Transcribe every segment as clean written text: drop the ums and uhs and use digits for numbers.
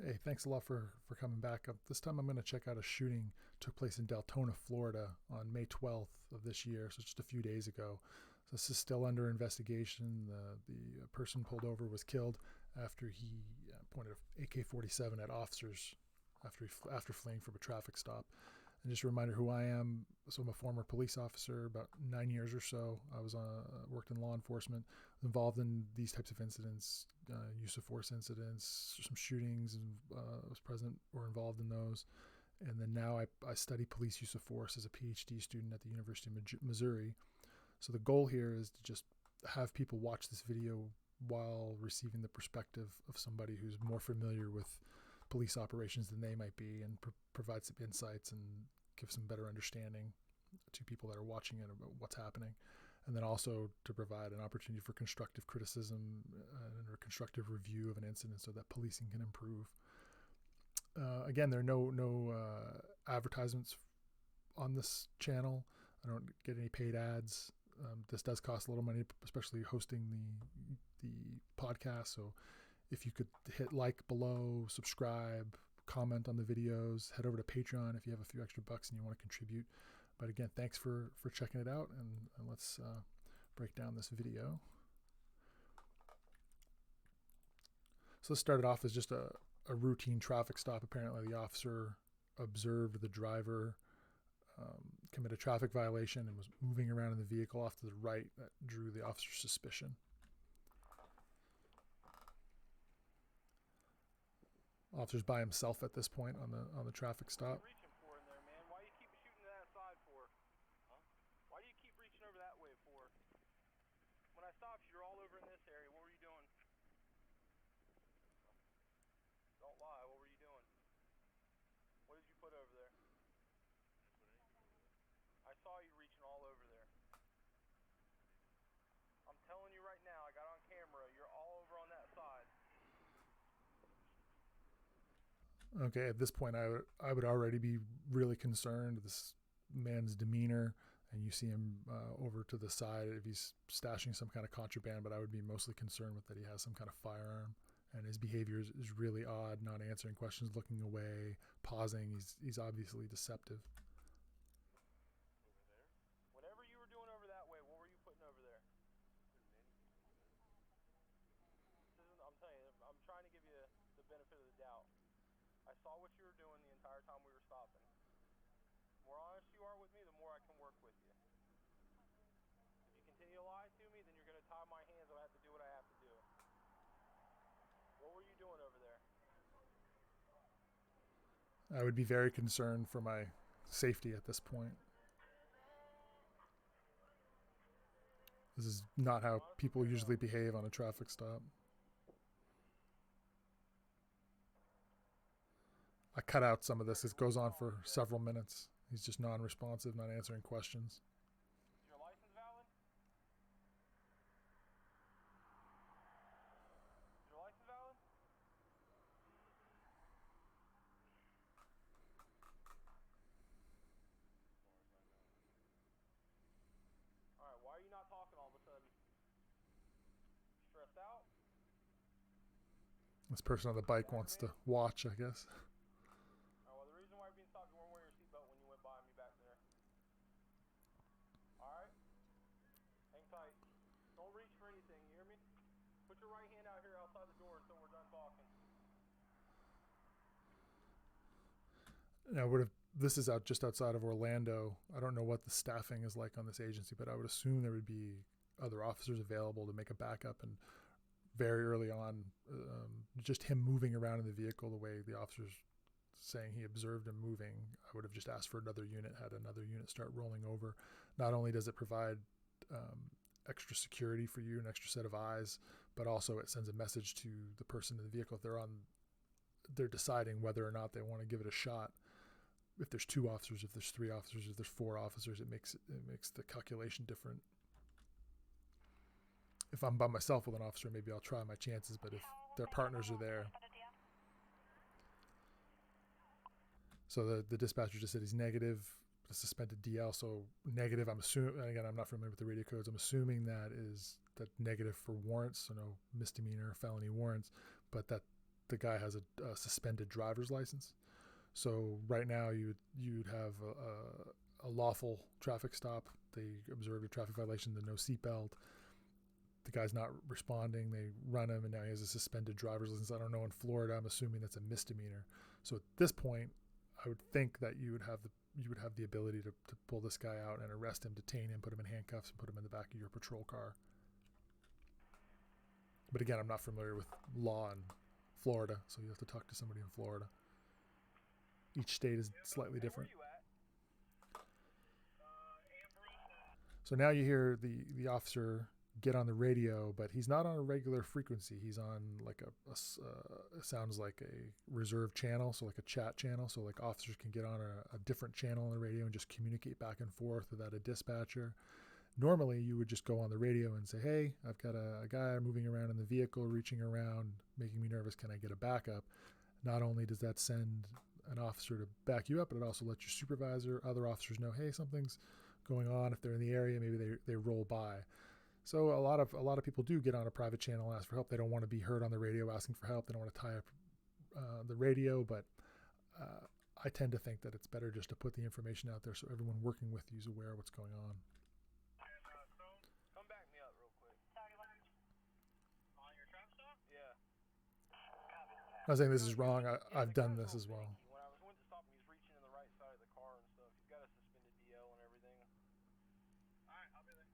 Hey, thanks a lot for coming back. This time I'm going to check out a shooting took place in Deltona, Florida on May 12th of this year, so just a few days ago. So this is still under investigation. The person pulled over was killed after he pointed an AK-47 at officers after fleeing from a traffic stop. And just a reminder who I am. So I'm a former police officer, about 9 years or so. I was worked in law enforcement, involved in these types of incidents, use of force incidents, some shootings, and was present or involved in those. And then now I study police use of force as a PhD student at the University of Missouri. So the goal here is to just have people watch this video while receiving the perspective of somebody who's more familiar with police operations than they might be, and provide some insights and give some better understanding to people that are watching it about what's happening. And then also to provide an opportunity for constructive criticism and a constructive review of an incident so that policing can improve. Again, there are no advertisements on this channel. I don't get any paid ads. This does cost a little money, especially hosting the podcast. So if you could hit like below, subscribe, comment on the videos, head over to Patreon if you have a few extra bucks and you want to contribute. But again, thanks for checking it out, and let's break down this video. So this started off as just a routine traffic stop. Apparently the officer observed the driver commit a traffic violation and was moving around in the vehicle off to the right. That drew the officer's suspicion. Officer's by himself at this point on the traffic stop. What are you reaching for in there, man? Why do you keep shooting to that side for? Huh? Why do you keep reaching over that way for? When I stopped you, you're all over in this area. What were you doing? Don't lie. What were you doing? What did you put over there? I saw you reaching all over there. I'm telling you right now, I got on camera. You're all over on that side. Okay, at this point, I would already be really concerned with this man's demeanor, and you see him over to the side if he's stashing some kind of contraband. But I would be mostly concerned with that he has some kind of firearm, and his behavior is really odd, not answering questions, looking away, pausing. He's obviously deceptive. Over there? Whatever you were doing over that way, what were you putting over there? I'm telling you, I'm trying to give you the benefit of the doubt. I saw what you were doing the entire time we were stopping. The more honest you are with me, the more I can work with you. If you continue to lie to me, then you're going to tie my hands and I have to do what I have to do. What were you doing over there? I would be very concerned for my safety at this point. This is not how people usually behave on a traffic stop. I cut out some of this. It goes on for several minutes. He's just non-responsive, not answering questions. Is your license valid? Is your license valid? Alright, why are you not talking all of a sudden? Stressed out? This person on the bike wants to watch, I guess. Well, the reason why you're being stopped, you weren't wearing your seatbelt when you went by me back there. Alright? Hang tight. Don't reach for anything, you hear me? Put your right hand out here outside the door until we're done talking. Now, this is out just outside of Orlando. I don't know what the staffing is like on this agency, but I would assume there would be other officers available to make a backup. And very early on, just him moving around in the vehicle, the way the officer's saying he observed him moving, I would have just asked for another unit, had another unit start rolling over. Not only does it provide extra security for you, an extra set of eyes, but also it sends a message to the person in the vehicle if they're deciding whether or not they want to give it a shot. If there's 2 officers, if there's 3 officers, if there's 4 officers, it makes the calculation different. If I'm by myself with an officer, maybe I'll try my chances, but if their partners are there. So the dispatcher just said he's negative, a suspended DL. So negative, I'm assuming, and again, I'm not familiar with the radio codes. I'm assuming that is that negative for warrants, so no misdemeanor, felony warrants, but that the guy has a suspended driver's license. So right now you'd have a lawful traffic stop. They observed a traffic violation, the no seatbelt. The guy's not responding. They run him, and now he has a suspended driver's license. I don't know in Florida. I'm assuming that's a misdemeanor. So at this point, I would think that you would have the ability to pull this guy out and arrest him, detain him, put him in handcuffs, and put him in the back of your patrol car. But again, I'm not familiar with law in Florida, so you have to talk to somebody in Florida. Each state is slightly different. So now you hear the officer get on the radio, but he's not on a regular frequency. He's on like it sounds like a reserved channel, so like a chat channel. So like officers can get on a different channel on the radio and just communicate back and forth without a dispatcher. Normally, you would just go on the radio and say, hey, I've got a guy moving around in the vehicle, reaching around, making me nervous. Can I get a backup? Not only does that send an officer to back you up, but it also lets your supervisor, other officers know, hey, something's going on. If they're in the area, maybe they roll by. So a lot of people do get on a private channel and ask for help. They don't want to be heard on the radio asking for help. They don't want to tie up the radio, but I tend to think that it's better just to put the information out there so everyone working with you is aware of what's going on. Come back me up real quick. On your traffic stop? Yeah. I'm not saying this is wrong. I've done this as well. When I went to stop him, he's reaching in the right side of the car and stuff. He's got a suspended DL and everything. All right, I'll be there.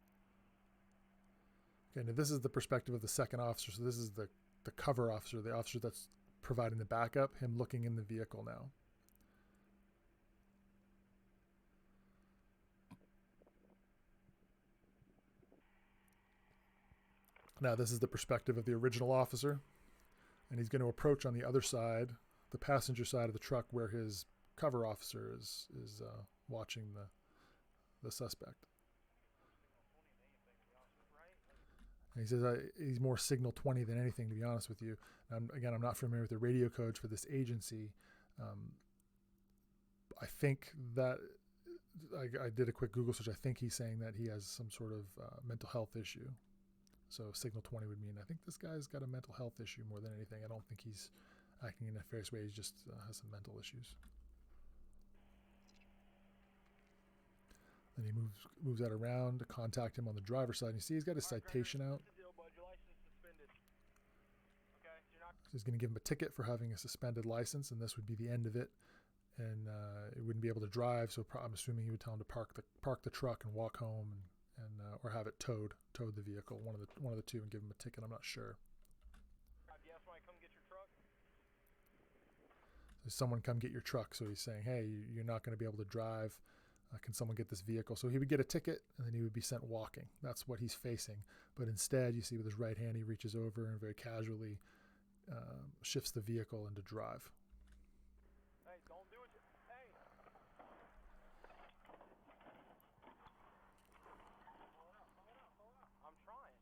Okay, now this is the perspective of the second officer. So this is the cover officer, the officer that's providing the backup, him looking in the vehicle now. Now this is the perspective of the original officer, and he's going to approach on the other side, the passenger side of the truck, where his cover officer is watching the suspect. And he says he's more signal 20 than anything, to be honest with you. Again, I'm not familiar with the radio codes for this agency. I think that I did a quick Google search. I think he's saying that he has some sort of mental health issue. So signal 20 would mean I think this guy's got a mental health issue more than anything. I don't think he's acting in a nefarious way. He just has some mental issues. Then he moves that around to contact him on the driver's side. And you see he's got his citation out. He's going to give him a ticket for having a suspended license, and this would be the end of it. And he wouldn't be able to drive, so I'm assuming he would tell him to park the truck and walk home, and or have it towed the vehicle, one of the two, and give him a ticket. I'm not sure. Come get your truck? So someone come get your truck. So he's saying, hey, you're not going to be able to drive. Can someone get this vehicle? So he would get a ticket, and then he would be sent walking. That's what he's facing. But instead, you see with his right hand, he reaches over and very casually shifts the vehicle into drive. Hey, don't do it. Hey. Pull it out. I'm trying.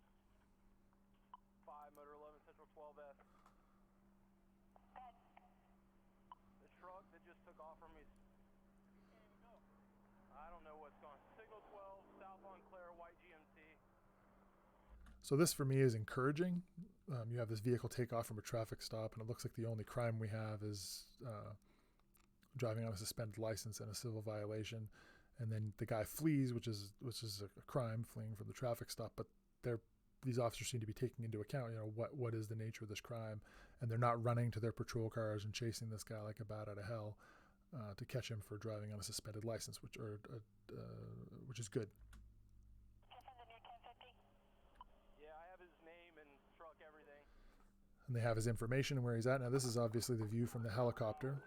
5 motor 11 Central 12F. The truck that just took off from me. I don't know what's going on. Signal 12, South Montclair, white GMC. So this for me is encouraging. You have this vehicle take off from a traffic stop, and it looks like the only crime we have is driving on a suspended license and a civil violation. And then the guy flees, which is a crime, fleeing from the traffic stop. But these officers seem to be taking into account, what is the nature of this crime, and they're not running to their patrol cars and chasing this guy like a bat out of hell to catch him for driving on a suspended license, which is good. And they have his information and where he's at. Now, this is obviously the view from the helicopter.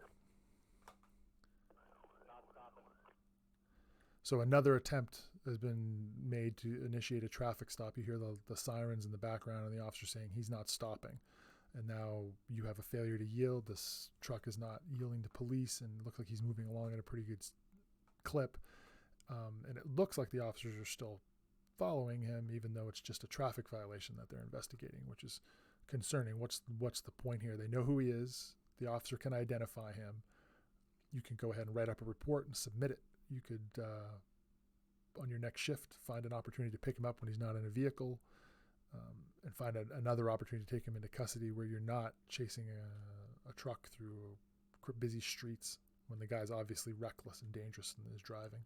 So another attempt has been made to initiate a traffic stop. You hear the sirens in the background and the officer saying he's not stopping. And now you have a failure to yield. This truck is not yielding to police, and it looks like he's moving along at a pretty good clip. And it looks like the officers are still following him, even though it's just a traffic violation that they're investigating, which is concerning. What's the point here? They know who he is. The officer can identify him. You can go ahead and write up a report and submit it. You could, on your next shift, find an opportunity to pick him up when he's not in a vehicle, and find another opportunity to take him into custody where you're not chasing a truck through busy streets when the guy's obviously reckless and dangerous in his driving.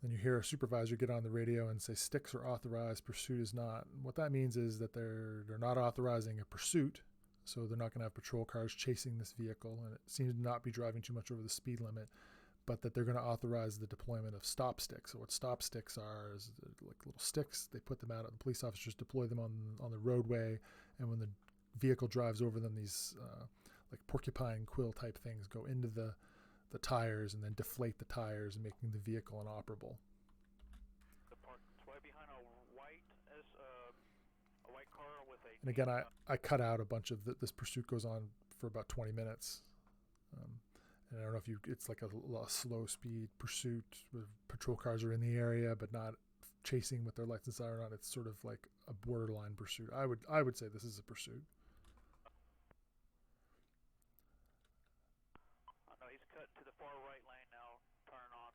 Then you hear a supervisor get on the radio and say sticks are authorized, pursuit is not. And what that means is that they're not authorizing a pursuit, so they're not going to have patrol cars chasing this vehicle, and it seems to not be driving too much over the speed limit, but that they're going to authorize the deployment of stop sticks. So what stop sticks are is like little sticks. They put them out, the police officers deploy them on the roadway, and when the vehicle drives over them, these like porcupine quill type things go into the tires and then deflate the tires, making the vehicle inoperable. It's right behind a white car with a... And again, I cut out a bunch of this pursuit goes on for about 20 minutes. And I don't know if it's like a slow speed pursuit where patrol cars are in the area but not chasing with their lights and siren on. It's sort of like a borderline pursuit. I would say this is a pursuit. He's cut to the far right lane now. Turn on.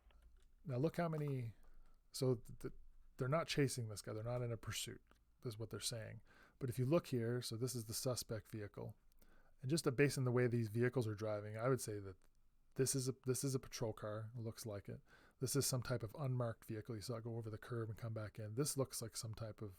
Now look how many. So they're not chasing this guy. They're not in a pursuit. This is what they're saying. But if you look here, so this is the suspect vehicle, and just based on the way these vehicles are driving, I would say that this is a patrol car. It looks like it. This is some type of unmarked vehicle. You saw it go over the curb and come back in. This looks like some type of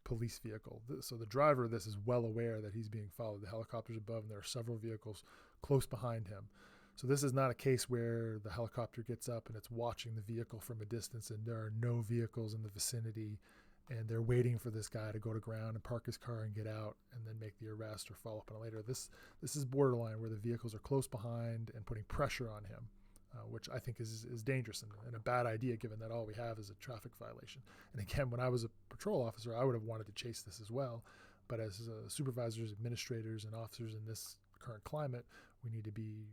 police vehicle. So the driver of this is well aware that he's being followed. The helicopter's above, and there are several vehicles close behind him. So this is not a case where the helicopter gets up and it's watching the vehicle from a distance and there are no vehicles in the vicinity and they're waiting for this guy to go to ground and park his car and get out and then make the arrest or follow up on it later. This is borderline where the vehicles are close behind and putting pressure on him, which I think is dangerous and a bad idea given that all we have is a traffic violation. And again, when I was a patrol officer, I would have wanted to chase this as well. But as supervisors, administrators, and officers in this current climate, we need to be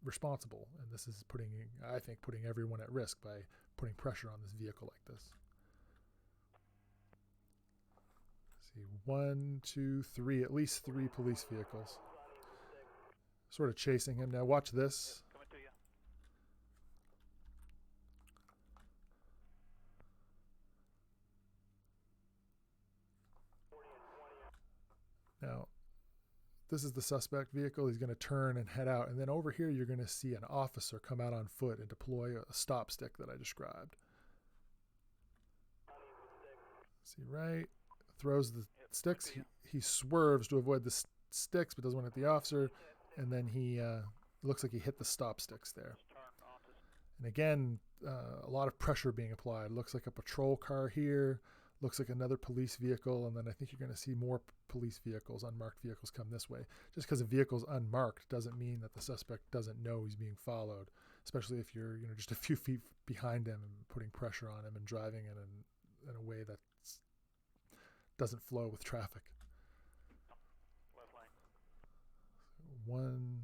responsible, and this is putting everyone at risk by putting pressure on this vehicle like this. Let's see, 1, 2, 3, at least 3 police vehicles sort of chasing him. Now watch this. Coming to you. Now this is the suspect vehicle. He's going to turn and head out. And then over here, you're going to see an officer come out on foot and deploy a stop stick that I described. See, right? Throws the sticks. He swerves to avoid the sticks, but doesn't want to hit the officer. And then he looks like he hit the stop sticks there. And again, a lot of pressure being applied. Looks like a patrol car here. Looks like another police vehicle, and then I think you're going to see more police vehicles, unmarked vehicles, come this way. Just because a vehicle's unmarked doesn't mean that the suspect doesn't know he's being followed, especially if you're just a few feet behind him and putting pressure on him and driving in a way that doesn't flow with traffic. Left lane. 1,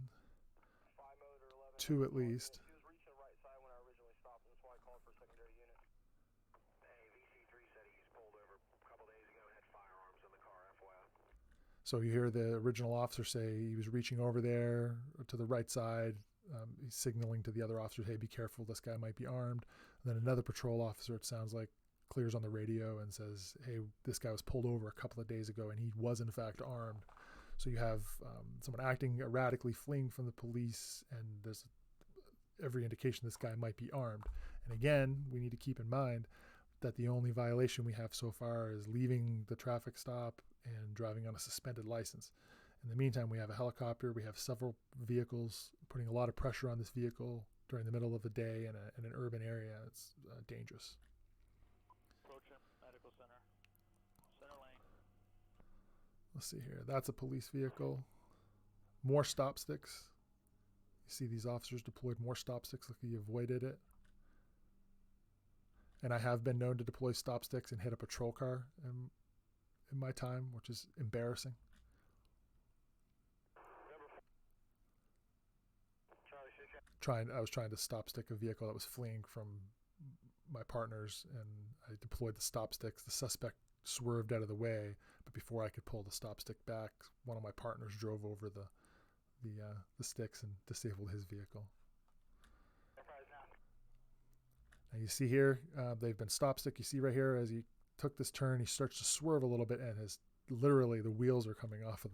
2 at least. He was reaching right side when I originally stopped, and that's why I called for a secondary unit. So you hear the original officer say he was reaching over there to the right side. He's signaling to the other officers, hey, be careful, this guy might be armed. And then another patrol officer, it sounds like, clears on the radio and says, hey, this guy was pulled over a couple of days ago and he was in fact armed. So you have someone acting erratically, fleeing from the police, and there's every indication this guy might be armed. And again, we need to keep in mind that the only violation we have so far is leaving the traffic stop and driving on a suspended license. In the meantime, we have a helicopter, we have several vehicles putting a lot of pressure on this vehicle during the middle of the day in an urban area. It's dangerous. Approaching medical center. Center lane. Let's see here. That's a police vehicle. More stop sticks. You see these officers deployed more stop sticks, like he avoided it. And I have been known to deploy stop sticks and hit a patrol car in my time, which is embarrassing. I was trying to stop stick a vehicle that was fleeing from my partners, and I deployed the stop sticks. The suspect swerved out of the way, but before I could pull the stop stick back, one of my partners drove over the sticks and disabled his vehicle. Now You see here, they've been stop stick. You see right here as he took this turn, he starts to swerve a little bit, and literally the wheels are coming off of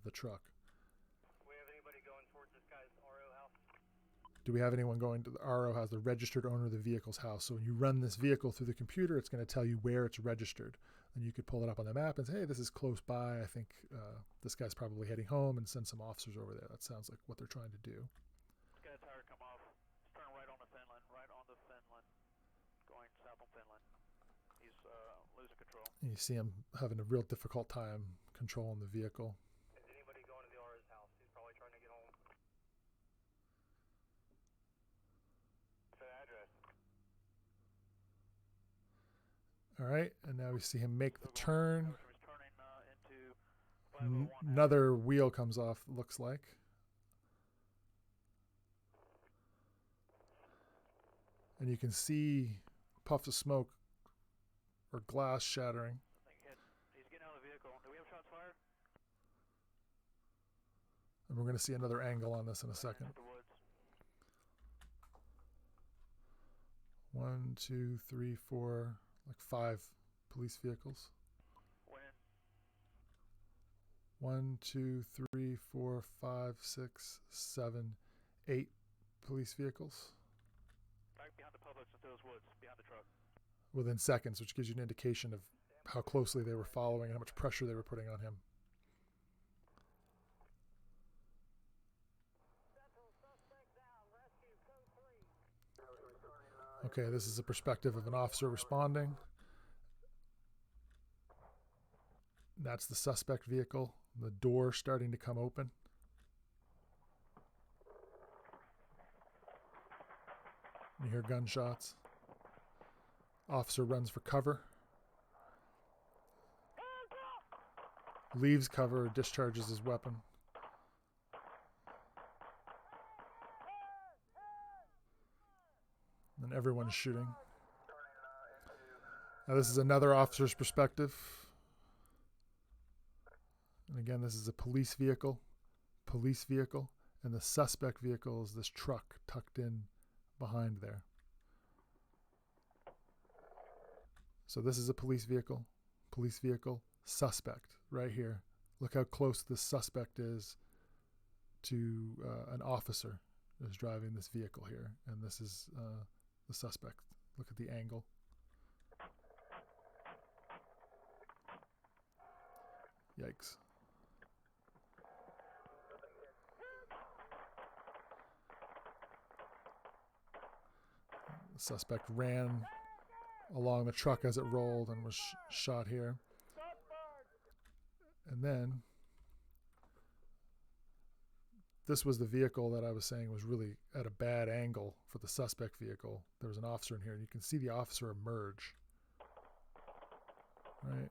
the truck. Do we have anybody going towards this guy's RO house? Do we have anyone going to the RO house, the registered owner of the vehicle's house? So when you run this vehicle through the computer, it's going to tell you where it's registered. And you could pull it up on the map and say, hey, this is close by. I think this guy's probably heading home, and send some officers over there. That sounds like what they're trying to do. This guy's tire come off. Just turn right on the Finland. Right on the Finland. Going south on Finland. He's losing control. And you see him having a real difficult time controlling the vehicle. Is anybody going to the RO's house? He's probably trying to get home. What's that address? All right, and now we see him make the turn. He's turning into 501. Another wheel comes off, looks like. And you can see puffs of smoke or glass shattering. He's getting out of the vehicle. Do we have shots fired? And we're going to see another angle on this in a second. The woods. 1, 2, 3, 4, like 5 police vehicles. When? 1, 2, 3, 4, 5, 6, 7, 8 police vehicles. Back behind the Publix into those woods, behind the truck. Within seconds, which gives you an indication of how closely they were following and how much pressure they were putting on him. Okay, this is a perspective of an officer responding. That's the suspect vehicle. The door starting to come open. You hear gunshots. Officer runs for cover. Leaves cover, discharges his weapon. And everyone's shooting. Now this is another officer's perspective. And again, this is a police vehicle, and the suspect vehicle is this truck tucked in behind there. So this is a police vehicle, suspect right here. Look how close this suspect is to an officer who's driving this vehicle here. And this is the suspect. Look at the angle. Yikes. The suspect ran along the truck as it rolled and was shot here. And then this was the vehicle that I was saying was really at a bad angle for the suspect vehicle. There was an officer in here, and you can see the officer emerge. Right?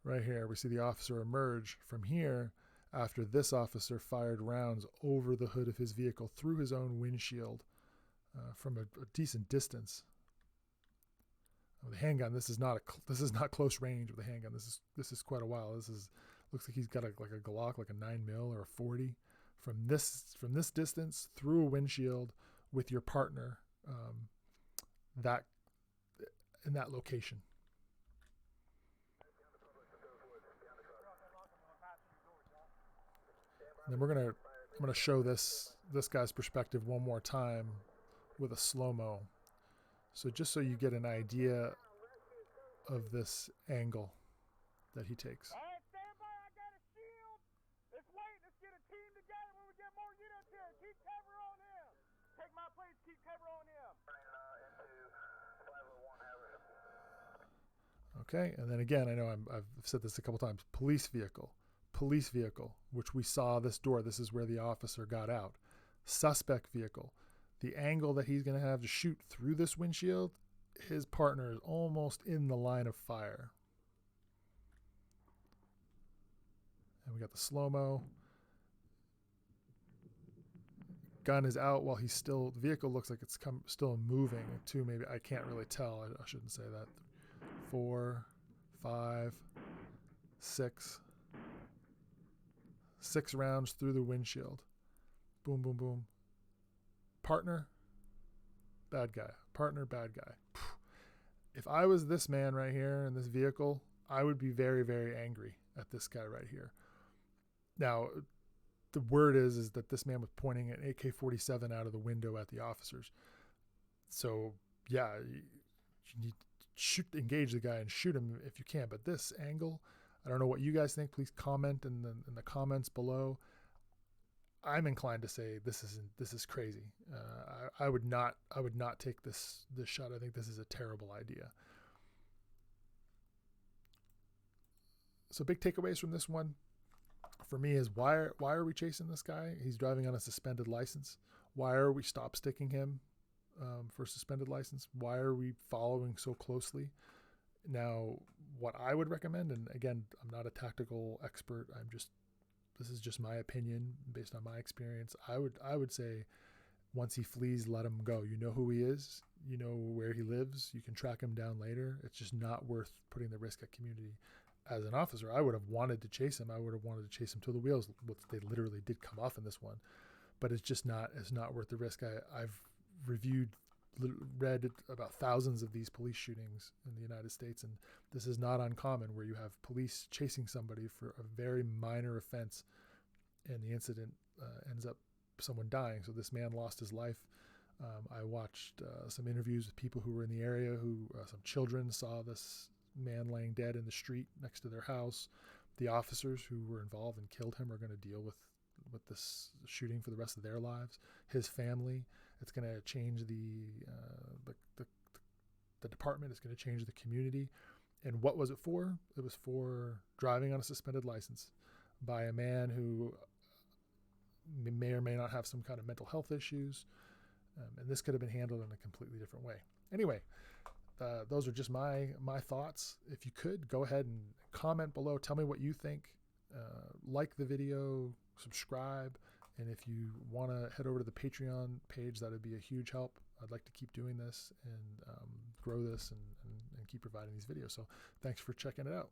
Right here, we see the officer emerge from here after this officer fired rounds over the hood of his vehicle through his own windshield from a decent distance. With a handgun, this is not close range with a handgun. This is quite a while. Looks like he's got like a Glock, like a 9mm or a 40. From this distance through a windshield with your partner, that in that location. And then I'm gonna show this guy's perspective one more time with a slow-mo. So just so you get an idea of this angle that he takes. All right, stand by. I got a shield. Let's wait. Let's get a team together when we get more units here. Keep cover on him. Take my place. Keep cover on him. Okay, and then again, I know I've said this a couple times. Police vehicle, which we saw this door. This is where the officer got out. Suspect vehicle. The angle that he's going to have to shoot through this windshield, his partner is almost in the line of fire. And we got the slow-mo. Gun is out while he's still, the vehicle looks like it's still moving too, maybe. I can't really tell. I shouldn't say that. 4, 5, 6. 6 rounds through the windshield. boom, boom, boom. Partner, bad guy. Partner, bad guy. If I was this man right here in this vehicle, I would be very, very angry at this guy right here. Now, the word is that this man was pointing an AK-47 out of the window at the officers. So, yeah, you need to engage the guy and shoot him if you can. But this angle, I don't know what you guys think. Please comment in the comments below. I'm inclined to say this is crazy. I would not take this shot. I think this is a terrible idea. So big takeaways from this one for me is why are we chasing this guy? He's driving on a suspended license. Why are we stop sticking him for suspended license? Why are we following so closely? Now, what I would recommend, and again, I'm not a tactical expert. This is just my opinion based on my experience. I would say once he flees, let him go. You know who he is. You know where he lives. You can track him down later. It's just not worth putting the risk at community. As an officer, I would have wanted to chase him. I would have wanted to chase him till the wheels. They literally did come off in this one, but it's not worth the risk. I've read about thousands of these police shootings in the United States, and this is not uncommon where you have police chasing somebody for a very minor offense, and the incident ends up someone dying. So this man lost his life. I watched some interviews with people who were in the area, some children saw this man laying dead in the street next to their house. The officers who were involved and killed him are going to deal with this shooting for the rest of their lives. His family, it's going to change the department. It's going to change the community. And what was it for? It was for driving on a suspended license by a man who may or may not have some kind of mental health issues. And this could have been handled in a completely different way. Anyway, those are just my thoughts. If you could, go ahead and comment below. Tell me what you think. Like the video, subscribe, and if you want to head over to the Patreon page, that would be a huge help. I'd like to keep doing this and grow this and keep providing these videos. So thanks for checking it out.